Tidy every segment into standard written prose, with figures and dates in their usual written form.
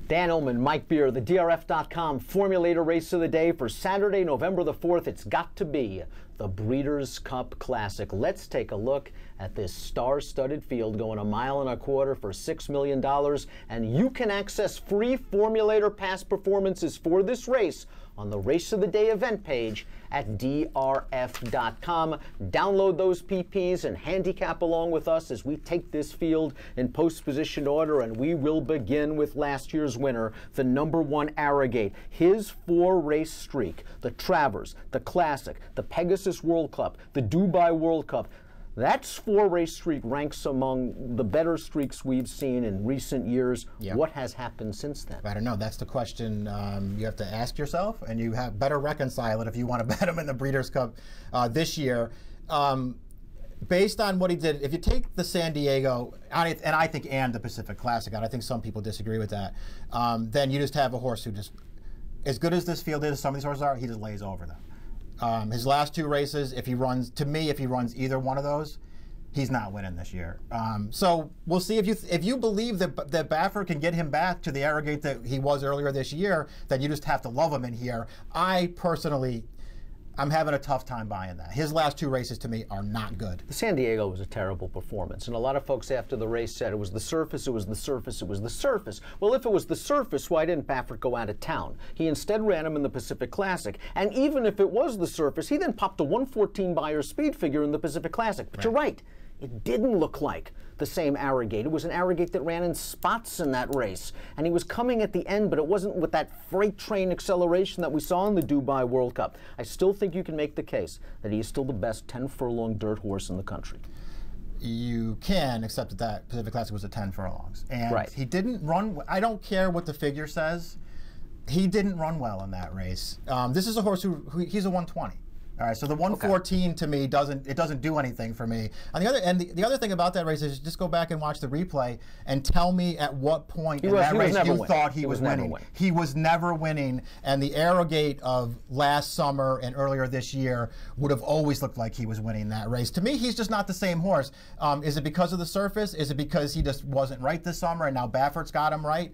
Dan Illman, Mike Beer, the DRF.com Formulator Race of the Day for Saturday, November the 4th. It's got to be the Breeders' Cup Classic. Let's take a look at this star-studded field going 1.25 miles for $6 million. And you can access free Formulator Pass performances for this race on the Race of the Day event page at DRF.com. Download those PPs and handicap along with us as we take this field in post-position order, and we will begin with last year's winner, the #1 Arrogate. His 4-race streak, the Travers, the Classic, the Pegasus World Cup, the Dubai World Cup, that 4-race streak ranks among the better streaks we've seen in recent years. Yep. What has happened since then? I don't know. That's the question you have to ask yourself, and you have better reconcile it if you want to bet him in the Breeders' Cup this year. Based on what he did, if you take the San Diego, and I think and the Pacific Classic, and I think some people disagree with that, then you just have a horse who just, as good as this field is, some of these horses are, he just lays over them. His last 2 races, if he runs, to me, if he runs either one of those, he's not winning this year. So we'll see if you believe that Baffert can get him back to the Arrogate that he was earlier this year, then you just have to love him in here. I personally, I'm having a tough time buying that. His last 2 races to me are not good. The San Diego was a terrible performance, and a lot of folks after the race said it was the surface, it was the surface, it was the surface. Well, if it was the surface, why didn't Baffert go out of town? He instead ran him in the Pacific Classic, and even if it was the surface, he then popped a 114 Beyer speed figure in the Pacific Classic. But You're right, it didn't look like the same Arrogate. It was an Arrogate that ran in spots in that race, and he was coming at the end, but it wasn't with that freight train acceleration that we saw in the Dubai World Cup. I still think you can make the case that he's still the best 10-furlong dirt horse in the country. You can, except that Pacific Classic was a 10 furlongs. And he didn't run, I don't care what the figure says, he didn't run well in that race. This is a horse who he's a 120. All right, so the 114 to me doesn't do anything for me. On the other end, the other thing about that race is just go back and watch the replay and tell me at what point in that race you thought he was winning. He was never winning, and the Arrogate of last summer and earlier this year would have always looked like he was winning that race. To me, he's just not the same horse. Is it because of the surface? Is it because he just wasn't right this summer and now Baffert's got him right?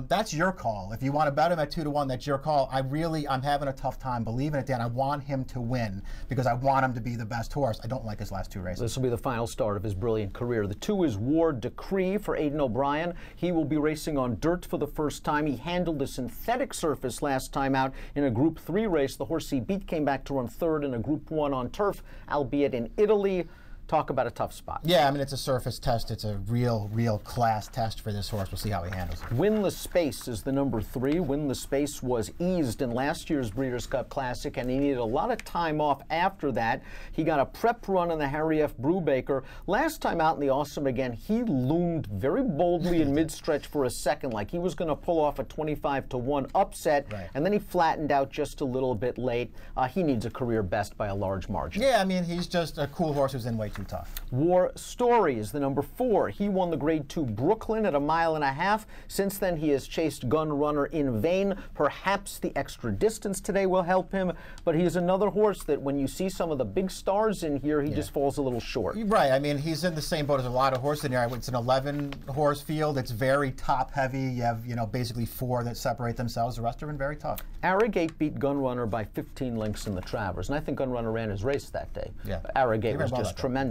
That's your call. If you want to bet him at 2-1, that's your call. I'm having a tough time believing it, Dan. I want him to win because I want him to be the best horse. I don't like his last 2 races. This will be the final start of his brilliant career. The 2 is War Decree for Aidan O'Brien. He will be racing on dirt for the first time. He handled a synthetic surface last time out in a Group 3 race. The horse he beat came back to run 3rd in a Group 1 on turf, albeit in Italy. Talk about a tough spot. Yeah, I mean, it's a surface test. It's a real class test for this horse. We'll see how he handles it. Win the Space is the #3. Win the Space was eased in last year's Breeders' Cup Classic, and he needed a lot of time off after that. He got a prep run in the Harry F. Brubaker. Last time out in the Awesome Again, he loomed very boldly in mid-stretch for a second, like he was going to pull off a 25-1 upset, and then he flattened out just a little bit late. He needs a career best by a large margin. Yeah, I mean, he's just a cool horse who's in way too tough. War Story is the #4. He won the Grade 2 Brooklyn at 1.5 miles. Since then, he has chased Gun Runner in vain. Perhaps the extra distance today will help him, but he's another horse that when you see some of the big stars in here, he just falls a little short. Right. I mean, he's in the same boat as a lot of horses in here. It's an 11-horse field. It's very top-heavy. You have, basically 4 that separate themselves. The rest are very tough. Arrogate beat Gun Runner by 15 lengths in the Travers, and I think Gun Runner ran his race that day. Yeah. Arrogate was just tremendous.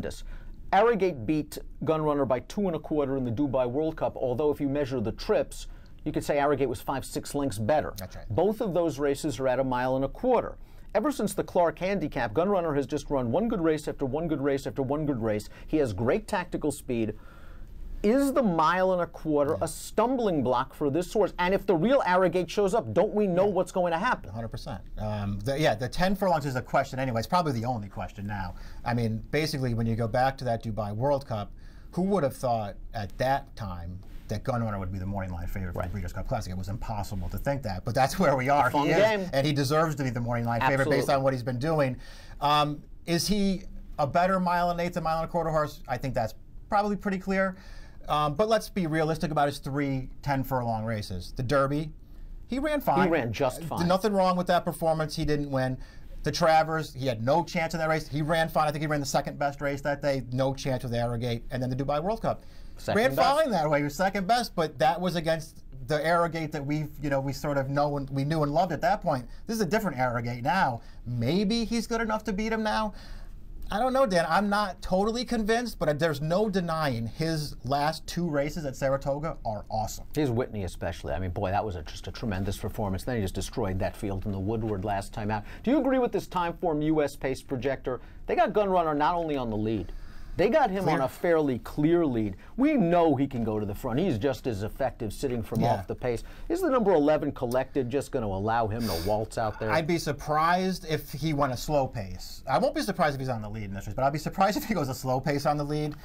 Arrogate beat Gun Runner by 2.25 in the Dubai World Cup, although if you measure the trips, you could say Arrogate was 5-6 lengths better. That's right. Both of those races are at 1.25 miles. Ever since the Clark handicap, Gun Runner has just run one good race after one good race after one good race. He has great tactical speed. Is the 1.25 miles a stumbling block for this horse? And if the real Arrogate shows up, don't we know what's going to happen? 100%. The 10 furlongs is a question anyway. It's probably the only question now. I mean, basically, when you go back to that Dubai World Cup, who would have thought at that time that Gun Runner would be the morning line favorite for the Breeders' Cup Classic? It was impossible to think that, but that's where we are. He is, and he deserves to be the morning line favorite based on what he's been doing. Is he a better 1.8 miles to 1.25 miles horse? I think that's probably pretty clear. But let's be realistic about his 3 10-furlong races. The Derby, he ran fine. He ran just fine. Nothing wrong with that performance. He didn't win. The Travers, he had no chance in that race. He ran fine. I think he ran the 2nd best race that day. No chance with Arrogate. And then the Dubai World Cup. Ran fine that way. He was 2nd best, but that was against the Arrogate that we sort of we knew and loved at that point. This is a different Arrogate now. Maybe he's good enough to beat him now. I don't know, Dan. I'm not totally convinced, but there's no denying his last 2 races at Saratoga are awesome. His Whitney especially. I mean, boy, that was just a tremendous performance. Then he just destroyed that field in the Woodward last time out. Do you agree with this Timeform US pace projector? They got Gunrunner not only on the lead, they got him on a fairly clear lead. We know he can go to the front. He's just as effective sitting from off the pace. Is the number 11 Collected just going to allow him to waltz out there? I'd be surprised if he went a slow pace. I won't be surprised if he's on the lead in this race, but I'd be surprised if he goes a slow pace on the lead.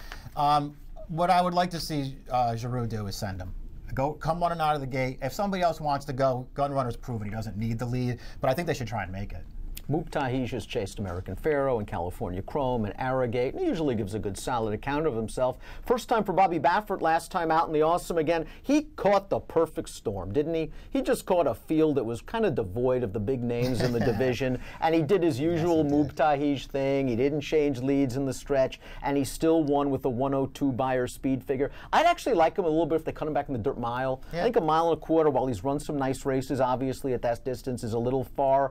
What I would like to see Giroux do is send him. Come running out of the gate. If somebody else wants to go, Gunrunner's proven he doesn't need the lead, but I think they should try and make it. Mubtahij has chased American Pharaoh and California Chrome and Arrogate, and he usually gives a good solid account of himself. First time for Bobby Baffert last time out in the Awesome again. He caught the perfect storm, didn't he? He just caught a field that was kind of devoid of the big names in the division, and he did his usual Mubtahij thing. He didn't change leads in the stretch, and he still won with a 102 Beyer speed figure. I'd actually like him a little bit if they cut him back in the dirt mile. I think 1.25 miles, while he's run some nice races, obviously at that distance, is a little far.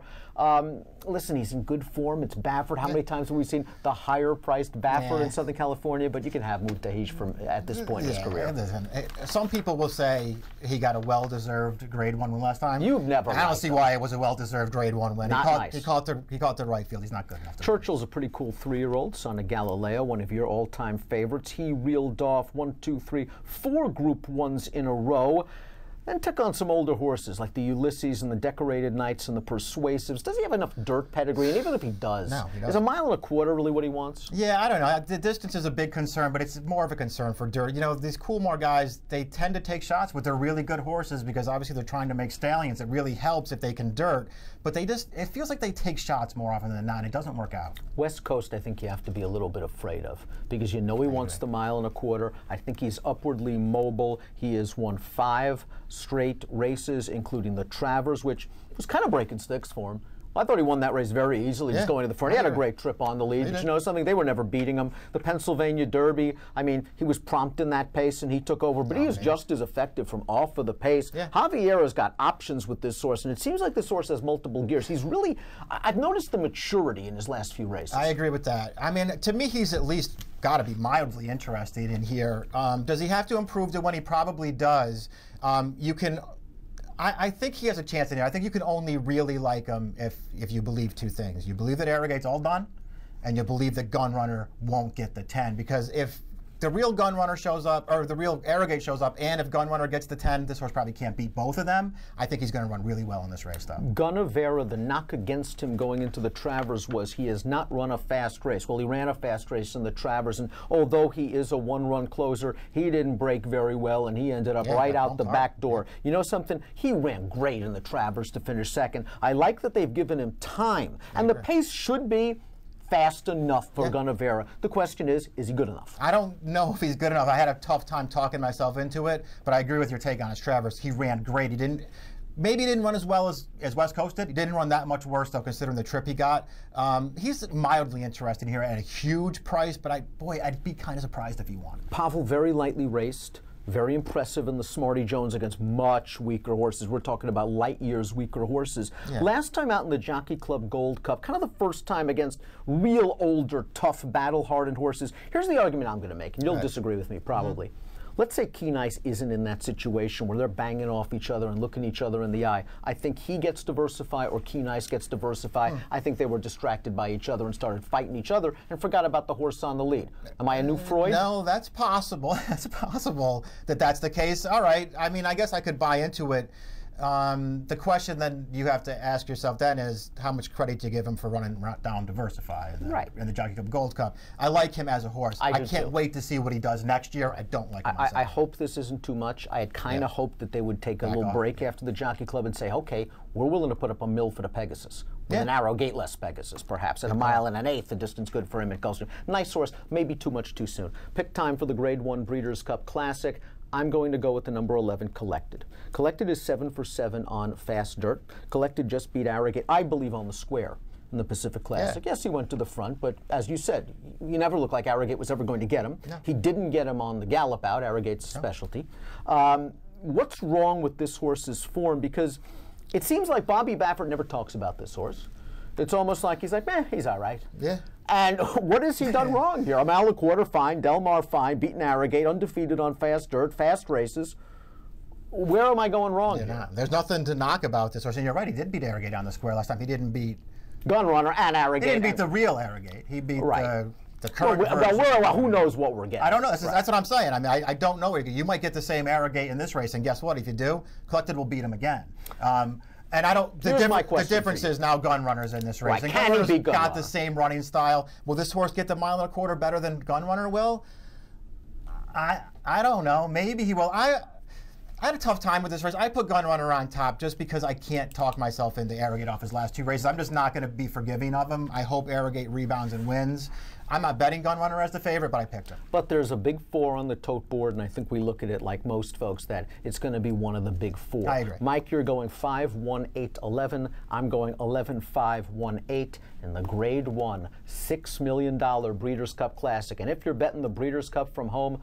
Listen, he's in good form. It's Baffert. How many times have we seen the higher-priced Baffert in Southern California? But you can have Mubtahij at this point in his career. Some people will say he got a well-deserved Grade 1 win last time. You've never. I don't see why it was a well-deserved Grade 1 win. Not he caught the right field. He's not good enough. Churchill's a pretty cool 3-year-old, son of Galileo, one of your all-time favorites. He reeled off 1, 2, 3, 4 Group 1s in a row. And took on some older horses like the Ulysses and the Decorated Knights and the Persuasives. Does he have enough dirt pedigree? And even if he does, no, he doesn't. Is 1.25 miles really what he wants? Yeah, I don't know. The distance is a big concern, but it's more of a concern for dirt. You know, these Coolmore guys, they tend to take shots with their really good horses because obviously they're trying to make stallions. It really helps if they can dirt. But it feels like they take shots more often than not, and it doesn't work out. West Coast, I think you have to be a little bit afraid of because he wants the 1.25 miles. I think he's upwardly mobile. He has won 5 straight races, including the Travers, which was kind of breaking sticks for him. I thought he won that race very easily, just going to the front. He had a great trip on the lead. But you know something? They were never beating him. The Pennsylvania Derby, I mean, he was prompt in that pace and he took over, but he is just as effective from off of the pace. Javiera's got options with this horse, and it seems like this horse has multiple gears. He's really, I've noticed the maturity in his last few races. I agree with that. I mean, to me, he's at least got to be mildly interested in here. Does he have to improve to when he probably does? I think he has a chance in here. I think you can only really like him if you believe 2 things. You believe that Arrogate's all done, and you believe that Gunrunner won't get the 10. Because if the real Gunrunner shows up, or the real Arrogate shows up, and if Gunrunner gets the 10, this horse probably can't beat both of them. I think he's going to run really well in this race, though. Gunavera, the knock against him going into the Travers was he has not run a fast race. Well, he ran a fast race in the Travers, and although he is a 1-run closer, he didn't break very well, and he ended up right out the back door. You know something? He ran great in the Travers to finish second. I like that they've given him time, and the pace should be fast enough for Gunavera. The question is he good enough? I don't know if he's good enough. I had a tough time talking myself into it, but I agree with your take on his Travers. He ran great. Maybe he didn't run as well as West Coast did. He didn't run that much worse, though, considering the trip he got. He's mildly interested here at a huge price, but I'd be kind of surprised if he won. Pavel very lightly raced. Very impressive in the Smarty Jones against much weaker horses. We're talking about light years weaker horses. Last time out in the Jockey Club Gold Cup, kind of the first time against real older, tough, battle-hardened horses. Here's the argument I'm going to make, and you'll disagree with me probably. Let's say Keen Ice isn't in that situation where they're banging off each other and looking each other in the eye. I think he gets diversify or Keen Ice gets diversify. I think they were distracted by each other and started fighting each other and forgot about the horse on the lead. Am I a new Freud? No, that's possible. That's possible that that's the case. All right. I mean, I guess I could buy into it. The question then you have to ask yourself then is how much credit do you give him for running down Diversify in the Jockey Club Gold Cup. I like him as a horse. I can't wait to see what he does next year. I don't like him myself. I hope this isn't too much. I had kind of hoped that they would take a little break after the Jockey Club and say, okay, we're willing to put up $1 million for the Pegasus. With an narrow gateless Pegasus, perhaps, at 1 1/8 miles, the distance good for him at Gulfstream. Nice horse, maybe too much too soon. Pick time for the Grade 1 Breeders' Cup Classic. I'm going to go with the number 11, Collected. Collected is 7 for 7 on fast dirt. Collected just beat Arrogate, I believe, on the square in the Pacific Classic. Yes, he went to the front, but as you said, you never looked like Arrogate was ever going to get him. He didn't get him on the gallop out, Arrogate's specialty. what's wrong with this horse's form? Because it seems like Bobby Baffert never talks about this horse. It's almost like he's like, he's all right. Yeah. And what has he done wrong here? Quarter fine, Del Mar fine, beaten Arrogate, undefeated on fast dirt, fast races. Where am I going wrong here? There's nothing to knock about this horse. And you're right, he did beat Arrogate on the square last time. He didn't beat Gunrunner and Arrogate. He didn't beat the real Arrogate. He beat the current version. Well, who knows what we're getting? I don't know. That's what I'm saying. I mean, I don't know. You might get the same Arrogate in this race, and guess what? If you do, Collected will beat him again. And I don't. The difference is now Gunrunner's in this race. Right. And Can he beat Gunrunner? Got the same running style. Will this horse get the 1.25 miles better than Gunrunner will? I don't know. Maybe he will. I had a tough time with this race. I put Gunrunner on top just because I can't talk myself into Arrogate off his last 2 races. I'm just not going to be forgiving of him. I hope Arrogate rebounds and wins. I'm not betting Gunrunner as the favorite, but I picked him. But there's a big 4 on the tote board, and I think we look at it like most folks that it's going to be one of the big 4. I agree. Mike, you're going 5, 1, 8, 11. I'm going 11, 5, 1, 8 in the Grade 1 $6 million Breeders' Cup Classic. And if you're betting the Breeders' Cup from home,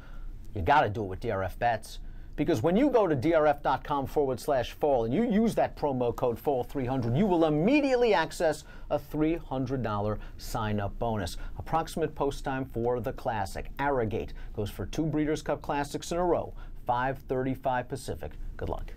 you got to do it with DRF Bets. Because when you go to drf.com/fall and you use that promo code FALL300, you will immediately access a $300 sign-up bonus. Approximate post time for the Classic. Arrogate goes for 2 Breeders' Cup Classics in a row, 5:35 Pacific. Good luck.